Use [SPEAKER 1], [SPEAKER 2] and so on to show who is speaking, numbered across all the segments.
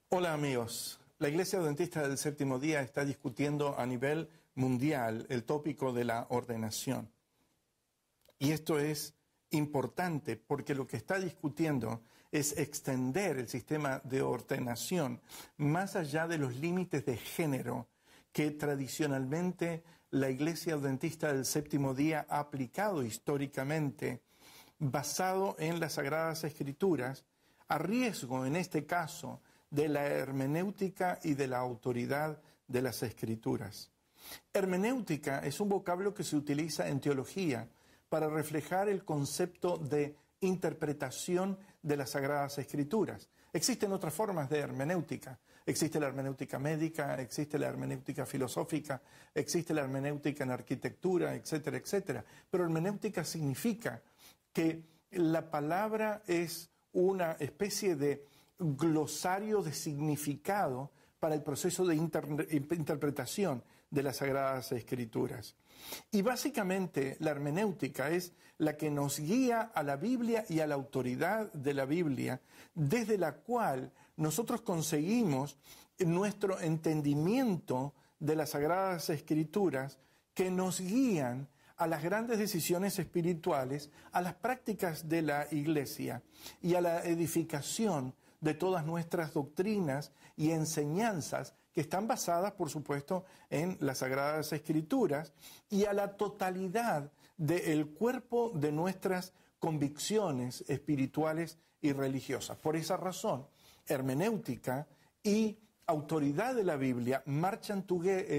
[SPEAKER 1] Hola amigos, la Iglesia Adventista del Séptimo Día está discutiendo a nivel mundial el tópico de la ordenación. Y esto es importante porque lo que está discutiendo es extender el sistema de ordenación más allá de los límites de género que tradicionalmente la Iglesia Adventista del Séptimo Día ha aplicado históricamente, basado en las Sagradas Escrituras, a riesgo en este caso de la hermenéutica y de la autoridad de las Escrituras. Hermenéutica es un vocablo que se utiliza en teología para reflejar el concepto de interpretación de las Sagradas Escrituras. Existen otras formas de hermenéutica. Existe la hermenéutica médica, existe la hermenéutica filosófica, existe la hermenéutica en arquitectura, etcétera, etcétera. Pero hermenéutica significa que la palabra es una especie de glosario de significado para el proceso de interpretación de las Sagradas Escrituras. Y básicamente la hermenéutica es la que nos guía a la Biblia y a la autoridad de la Biblia, desde la cual nosotros conseguimos nuestro entendimiento de las Sagradas Escrituras que nos guían a las grandes decisiones espirituales, a las prácticas de la Iglesia y a la edificación de todas nuestras doctrinas y enseñanzas que están basadas, por supuesto, en las Sagradas Escrituras y a la totalidad del cuerpo de nuestras convicciones espirituales y religiosas. Por esa razón, hermenéutica y autoridad de la Biblia marchan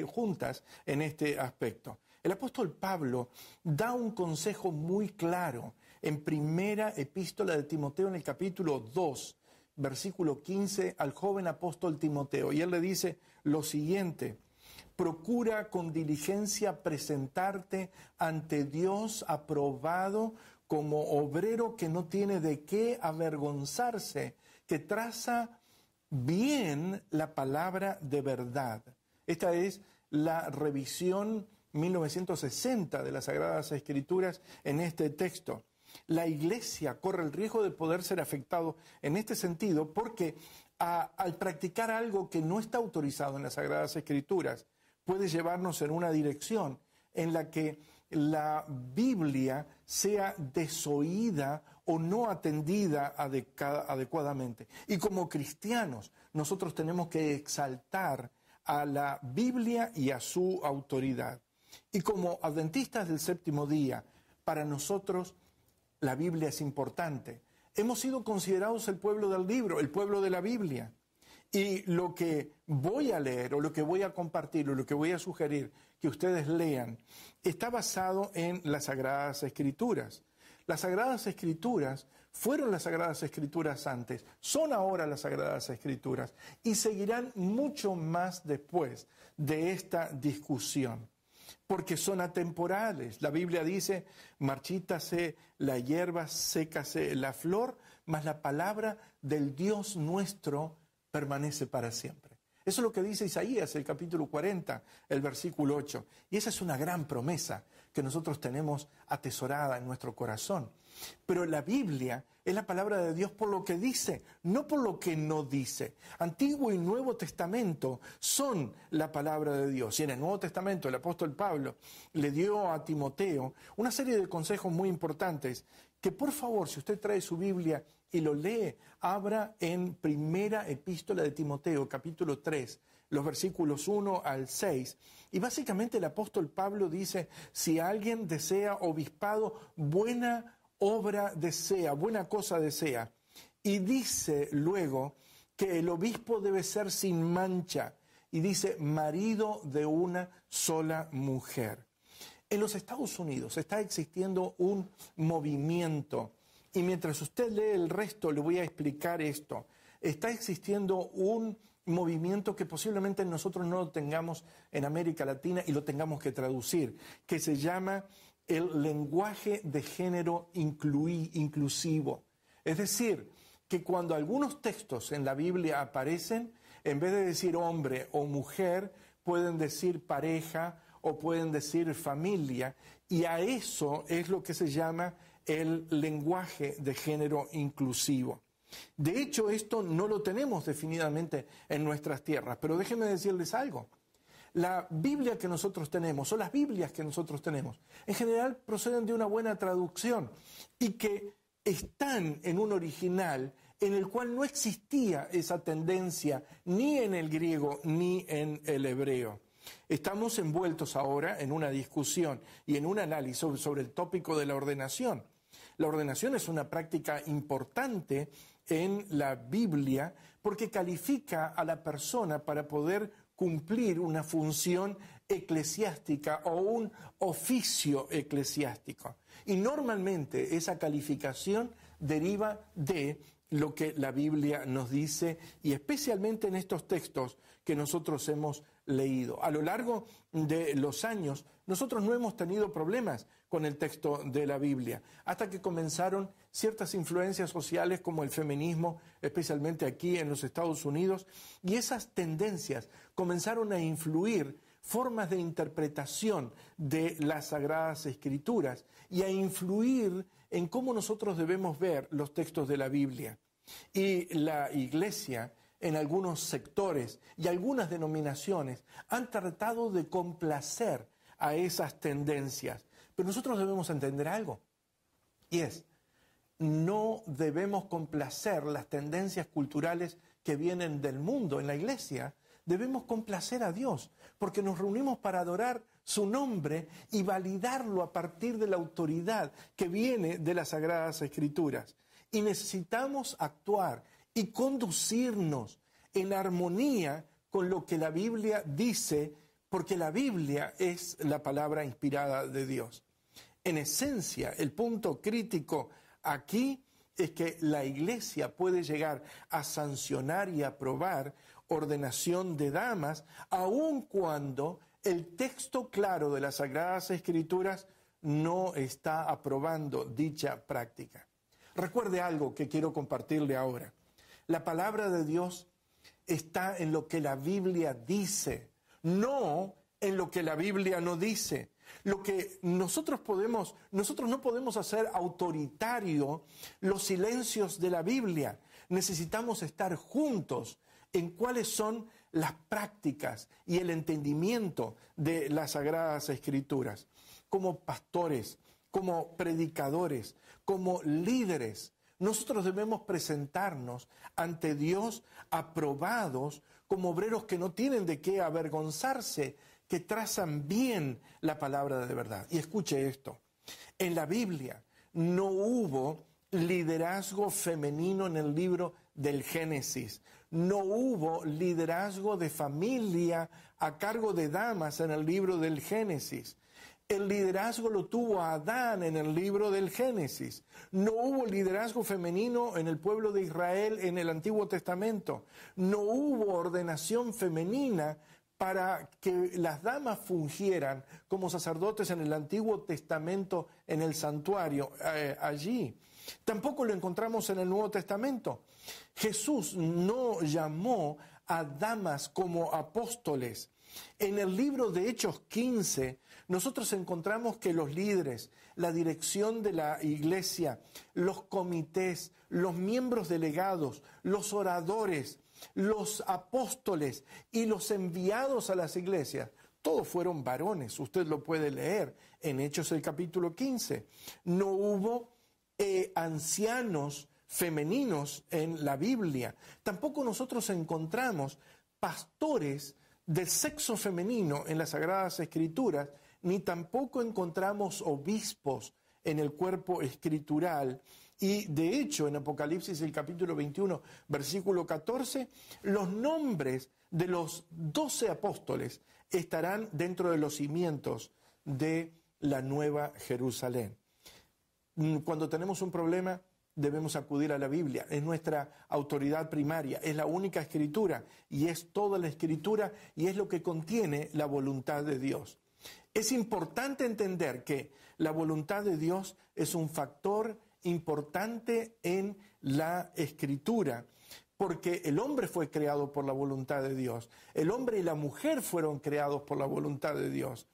[SPEAKER 1] juntas en este aspecto. El apóstol Pablo da un consejo muy claro en primera epístola de Timoteo en el capítulo 2, versículo 15, al joven apóstol Timoteo. Y él le dice lo siguiente: procura con diligencia presentarte ante Dios aprobado como obrero que no tiene de qué avergonzarse, que traza bien la palabra de verdad. Esta es la revisión 1960 de las Sagradas Escrituras en este texto. La Iglesia corre el riesgo de poder ser afectado en este sentido porque al practicar algo que no está autorizado en las Sagradas Escrituras puede llevarnos en una dirección en la que la Biblia sea desoída o no atendida adecuadamente. Y como cristianos, nosotros tenemos que exaltar a la Biblia y a su autoridad. Y como adventistas del séptimo día, para nosotros la Biblia es importante. Hemos sido considerados el pueblo del libro, el pueblo de la Biblia. Y lo que voy a leer o lo que voy a compartir o lo que voy a sugerir que ustedes lean está basado en las Sagradas Escrituras. Las Sagradas Escrituras fueron las Sagradas Escrituras antes, son ahora las Sagradas Escrituras y seguirán mucho más después de esta discusión. Porque son atemporales. La Biblia dice: marchítase la hierba, sécase la flor, mas la palabra del Dios nuestro permanece para siempre. Eso es lo que dice Isaías, el capítulo 40, el versículo 8. Y esa es una gran promesa que nosotros tenemos atesorada en nuestro corazón. Pero la Biblia es la palabra de Dios por lo que dice, no por lo que no dice. Antiguo y Nuevo Testamento son la palabra de Dios. Y en el Nuevo Testamento el apóstol Pablo le dio a Timoteo una serie de consejos muy importantes que, por favor, si usted trae su Biblia y lo lee, abra en primera epístola de Timoteo, capítulo 3, los versículos 1 al 6. Y básicamente el apóstol Pablo dice: si alguien desea obispado, buena obra desea, buena cosa desea. Y dice luego que el obispo debe ser sin mancha. Y dice: marido de una sola mujer. En los Estados Unidos está existiendo un movimiento, y mientras usted lee el resto le voy a explicar esto. Está existiendo un movimiento que posiblemente nosotros no lo tengamos en América Latina y lo tengamos que traducir, que se llama el lenguaje de género inclusivo. Es decir, que cuando algunos textos en la Biblia aparecen, en vez de decir hombre o mujer, pueden decir pareja o pueden decir familia, y a eso es lo que se llama el lenguaje de género inclusivo. De hecho, esto no lo tenemos definidamente en nuestras tierras, pero déjenme decirles algo. La Biblia que nosotros tenemos, o las Biblias que nosotros tenemos, en general proceden de una buena traducción y que están en un original en el cual no existía esa tendencia ni en el griego ni en el hebreo. Estamos envueltos ahora en una discusión y en un análisis sobre el tópico de la ordenación. La ordenación es una práctica importante en la Biblia porque califica a la persona para poder cumplir una función eclesiástica o un oficio eclesiástico. Y normalmente esa calificación deriva de lo que la Biblia nos dice y especialmente en estos textos que nosotros hemos leído. A lo largo de los años, nosotros no hemos tenido problemas con el texto de la Biblia, hasta que comenzaron ciertas influencias sociales como el feminismo, especialmente aquí en los Estados Unidos, y esas tendencias comenzaron a influir formas de interpretación de las Sagradas Escrituras y a influir en cómo nosotros debemos ver los textos de la Biblia. Y la Iglesia, en algunos sectores y algunas denominaciones, han tratado de complacer a esas tendencias. Pero nosotros debemos entender algo, y es, no debemos complacer las tendencias culturales que vienen del mundo en la Iglesia. Debemos complacer a Dios, porque nos reunimos para adorar su nombre y validarlo a partir de la autoridad que viene de las Sagradas Escrituras. Y necesitamos actuar y conducirnos en armonía con lo que la Biblia dice, porque la Biblia es la palabra inspirada de Dios. En esencia, el punto crítico aquí es que la Iglesia puede llegar a sancionar y aprobar ordenación de damas, aun cuando el texto claro de las Sagradas Escrituras no está aprobando dicha práctica. Recuerde algo que quiero compartirle ahora. La palabra de Dios está en lo que la Biblia dice, no en lo que la Biblia no dice. Lo que nosotros no podemos hacer autoritario los silencios de la Biblia. Necesitamos estar juntos en cuáles son las prácticas y el entendimiento de las Sagradas Escrituras. Como pastores, como predicadores, como líderes, nosotros debemos presentarnos ante Dios aprobados como obreros que no tienen de qué avergonzarse, que trazan bien la palabra de verdad. Y escuche esto, en la Biblia no hubo liderazgo femenino en el libro del Génesis, no hubo liderazgo de familia a cargo de damas en el libro del Génesis. El liderazgo lo tuvo Adán en el libro del Génesis. No hubo liderazgo femenino en el pueblo de Israel en el Antiguo Testamento. No hubo ordenación femenina para que las damas fungieran como sacerdotes en el Antiguo Testamento en el santuario allí. Tampoco lo encontramos en el Nuevo Testamento. Jesús no llamó a damas como apóstoles. En el libro de Hechos 15, nosotros encontramos que los líderes, la dirección de la iglesia, los comités, los miembros delegados, los oradores, los apóstoles y los enviados a las iglesias, todos fueron varones. Usted lo puede leer en Hechos el capítulo 15. No hubo ancianos femeninos en la Biblia. Tampoco nosotros encontramos pastores del sexo femenino en las Sagradas Escrituras, ni tampoco encontramos obispos en el cuerpo escritural. Y de hecho, en Apocalipsis, el capítulo 21, versículo 14, los nombres de los 12 apóstoles estarán dentro de los cimientos de la Nueva Jerusalén. Cuando tenemos un problema, debemos acudir a la Biblia. Es nuestra autoridad primaria, es la única escritura y es toda la escritura y es lo que contiene la voluntad de Dios. Es importante entender que la voluntad de Dios es un factor importante en la escritura, porque el hombre fue creado por la voluntad de Dios. El hombre y la mujer fueron creados por la voluntad de Dios.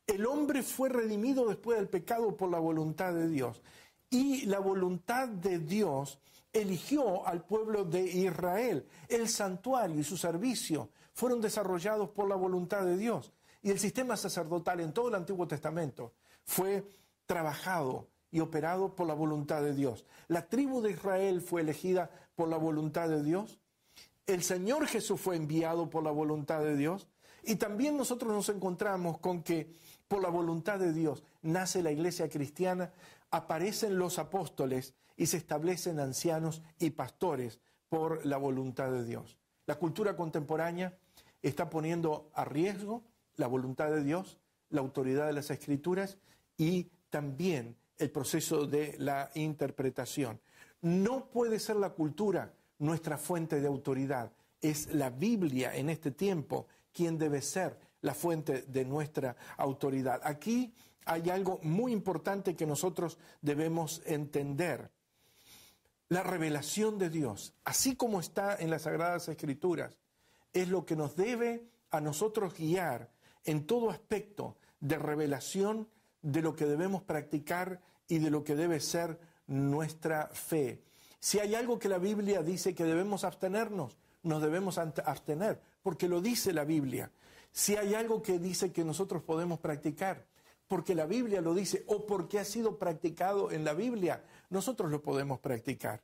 [SPEAKER 1] El hombre fue redimido después del pecado por la voluntad de Dios. Y la voluntad de Dios eligió al pueblo de Israel. El santuario y su servicio fueron desarrollados por la voluntad de Dios. Y el sistema sacerdotal en todo el Antiguo Testamento fue trabajado y operado por la voluntad de Dios. La tribu de Israel fue elegida por la voluntad de Dios. El Señor Jesús fue enviado por la voluntad de Dios. Y también nosotros nos encontramos con que por la voluntad de Dios nace la iglesia cristiana, aparecen los apóstoles y se establecen ancianos y pastores por la voluntad de Dios. La cultura contemporánea está poniendo a riesgo la voluntad de Dios, la autoridad de las Escrituras y también el proceso de la interpretación. No puede ser la cultura nuestra fuente de autoridad. Es la Biblia en este tiempo quien debe ser la fuente de nuestra autoridad. Aquí hay algo muy importante que nosotros debemos entender. La revelación de Dios, así como está en las Sagradas Escrituras, es lo que nos debe a nosotros guiar en todo aspecto de revelación de lo que debemos practicar y de lo que debe ser nuestra fe. Si hay algo que la Biblia dice que debemos abstenernos, nos debemos abstener, porque lo dice la Biblia. Si hay algo que dice que nosotros podemos practicar, porque la Biblia lo dice o porque ha sido practicado en la Biblia, nosotros lo podemos practicar.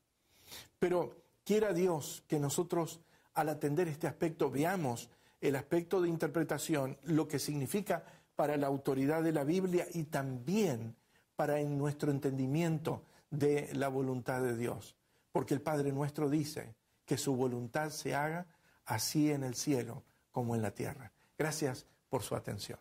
[SPEAKER 1] Pero quiera Dios que nosotros al atender este aspecto veamos el aspecto de interpretación, lo que significa para la autoridad de la Biblia y también para en nuestro entendimiento de la voluntad de Dios. Porque el Padre nuestro dice que su voluntad se haga así en el cielo como en la tierra. Gracias por su atención.